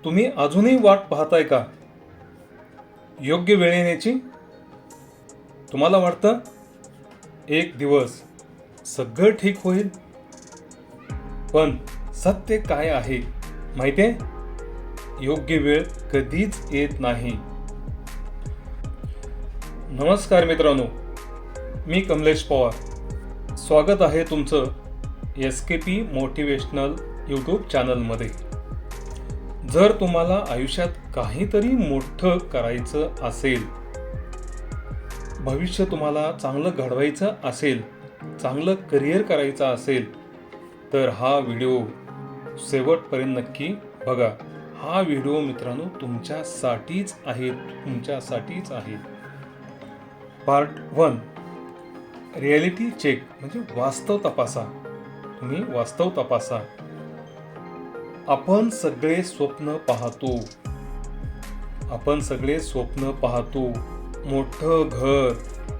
तुम्ही अजूनही वाट पाहताय का योग्य वेळ येण्याची? तुम्हाला वाटतं एक दिवस सगळं ठीक होईल, पण सत्य काय आहे माहिती आहे? योग्य वेळ कधीच येत नाही. नमस्कार मित्रांनो, मी कमलेश पवार. स्वागत आहे तुमचं SKP मोटिवेशनल यूट्यूब चॅनलमध्ये. जर तुम्हाला आयुष्यात काहीतरी मोठं करायचं असेल, भविष्य तुम्हाला चांगलं घडवायचं असेल, चांगलं करिअर करायचं असेल, तर हा व्हिडिओ शेवटपर्यंत नक्की बघा. हा व्हिडिओ मित्रांनो तुमच्यासाठीच आहे. पार्ट 1, रिॲलिटी चेक म्हणजे वास्तव तपासा. तुम्ही वास्तव तपासा. आपण सगळे स्वप्न पाहतो. मोठं घर,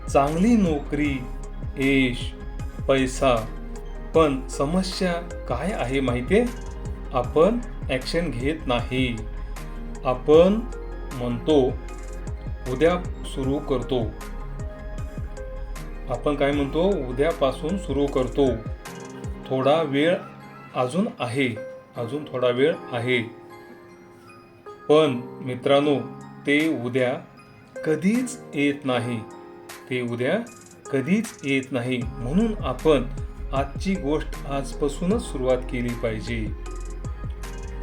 चांगली नोकरी, यश, पैसा. पण समस्या काय आहे माहितीये? आपण ॲक्शन घेत नाही. आपण म्हणतो उद्या सुरू करतो. आपण काय म्हणतो? उद्यापासून सुरू करतो. थोडा वेळ अजून थोडा वेळ आहे. पण मित्रांनो, ते उद्या कधीच येत नाही. म्हणून आपण आजची गोष्ट आजपासूनच सुरुवात केली पाहिजे.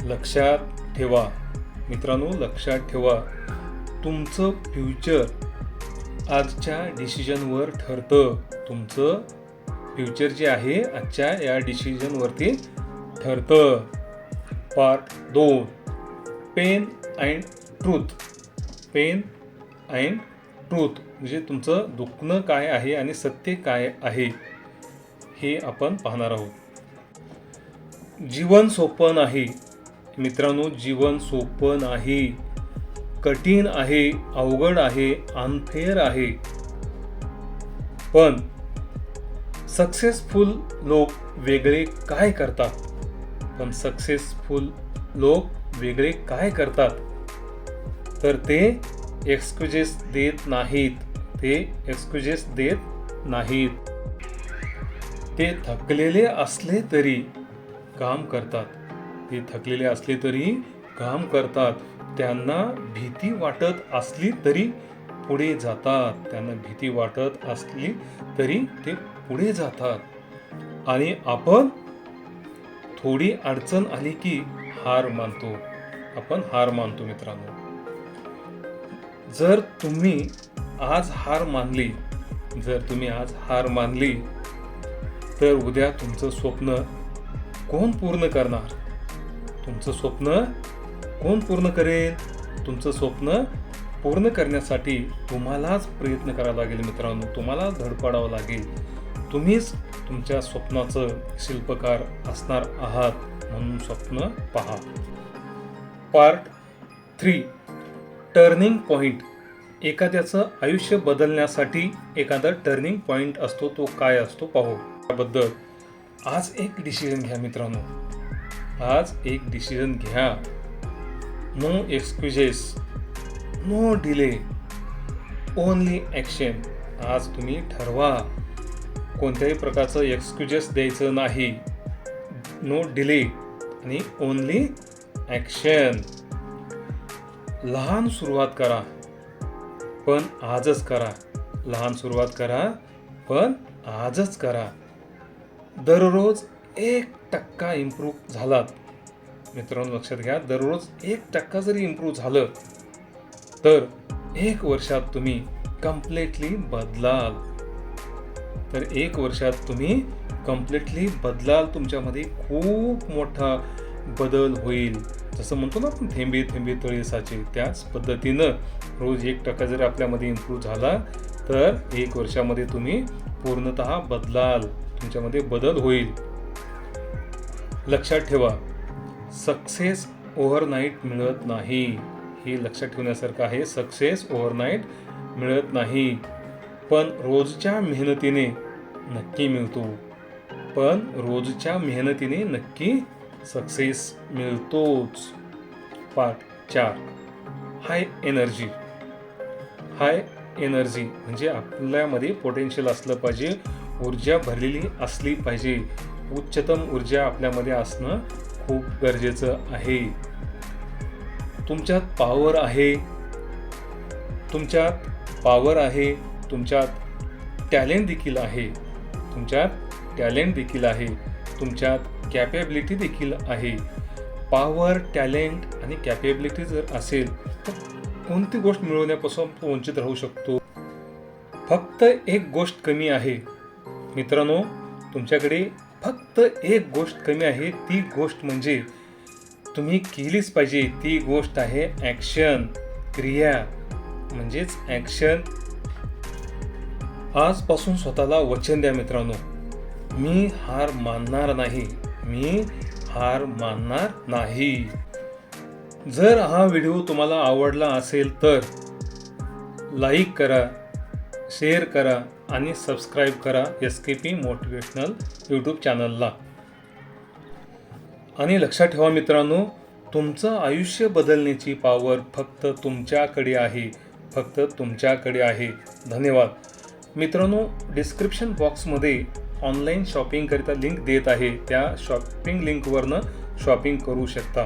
लक्षात ठेवा मित्रांनो, तुमचं फ्युचर आजच्या डिसिजनवर ठरतं. तुमचं फ्युचर जे आहे आजच्या या डिसिजनवरती ठरतं. पार्ट 2, पेन अँड ट्रूथ म्हणजे तुमचं दुखणं काय आहे आणि सत्य काय आहे हे आपण पाहणार आहोत. जीवन सोपं नाही मित्रांनो, जीवन सोपं नाही. कठीण आहे, अवघड आहे, अनफेअर आहे. पण सक्सेसफुल लोक वेगळे काय करतात? तर ते एक्सक्युजेस देत नाहीत. ते थकलेले असले तरी काम करतात. त्यांना भीती वाटत असली तरी पुढे जातात. आणि आपण थोडी अडचण आली की हार मानतो मित्रांनो. जर तुम्ही आज हार मानली तर उद्या तुमचं स्वप्न कोण पूर्ण करणार? तुमचं स्वप्न पूर्ण करण्यासाठी तुम्हालाच प्रयत्न करावा लागेल मित्रांनो. तुम्हालाच धडपडावं लागेल. तुम्हीच तुमच्या स्वप्नाचं शिल्पकार असणार आहात, म्हणून स्वप्न पहा. Part 3, turning point. एखाद्याचं आयुष्य बदलण्यासाठी एखादा टर्निंग पॉइंट असतो. तो काय असतो पाहू. त्याबद्दल आज एक डिसिजन घ्या मित्रांनो. No excuses, no delay, only action. आज तुम्ही ठरवा, कोणत्याही प्रकारचं एक्सक्युजेस द्यायचं नाही. नो डिले आणि ओनली ॲक्शन. लहान सुरुवात करा, पण आजच करा. दररोज 1% इम्प्रूव्ह झालात मित्रांनो, लक्षात घ्या. दररोज 1% जरी इम्प्रूव्ह झालं तर 1 वर्षात तुम्ही कम्प्लिटली बदलाल. तुमच्यामध्ये खूप मोठा बदल होईल. जसं म्हणतो ना आपण, थेंबे थेंबे तळे साचे. त्याच पद्धतीनं रोज 1% जर आपल्यामध्ये इम्प्रूव्ह झाला तर 1 वर्षामध्ये तुम्ही पूर्णतः बदलाल. तुमच्यामध्ये बदल होईल. लक्षात ठेवा, सक्सेस ओव्हरनाईट मिळत नाही. हे लक्षात ठेवण्यासारखं आहे. सक्सेस ओव्हरनाईट मिळत नाही, पण रोजच्या मेहनतीने नक्की सक्सेस मिळतोच. Part 4 high energy. High energy म्हणजे आपल्यामध्ये पोटेन्शियल असलं पाहिजे, ऊर्जा भरलेली असली पाहिजे. उच्चतम ऊर्जा आपल्यामध्ये असणं खूप गरजेचं आहे. तुमच्यात पावर आहे, तुमच्यात टॅलेंट देखील आहे, तुमच्यात कॅपेबिलिटी देखील आहे. पॉवर, टॅलेंट आणि कॅपेबिलिटी जर असेल तर कोणती गोष्ट मिळवण्यापासून तो वंचित राहू शकतो. फक्त एक गोष्ट कमी आहे मित्रांनो, तुमच्याकडे फक्त एक गोष्ट कमी आहे. ती गोष्ट म्हणजे तुम्ही केलीच पाहिजे. ती गोष्ट आहे ॲक्शन, क्रिया म्हणजेच ॲक्शन. आजपासून स्वतःला वचन द्या मित्रांनो, मी हार मानणार नाही. जर हा व्हिडिओ तुम्हाला आवडला असेल तर लाईक करा, शेअर करा आणि सबस्क्राईब करा SKP मोटिवेशनल यूट्यूब चॅनलला. आणि लक्षात ठेवा मित्रांनो, तुमचं आयुष्य बदलण्याची पॉवर फक्त तुमच्याकडे आहे. धन्यवाद मित्रांनो. डिस्क्रिप्शन बॉक्समध्ये ऑनलाईन शॉपिंगकरिता लिंक देत आहे. त्या शॉपिंग लिंकवरनं शॉपिंग करू शकता.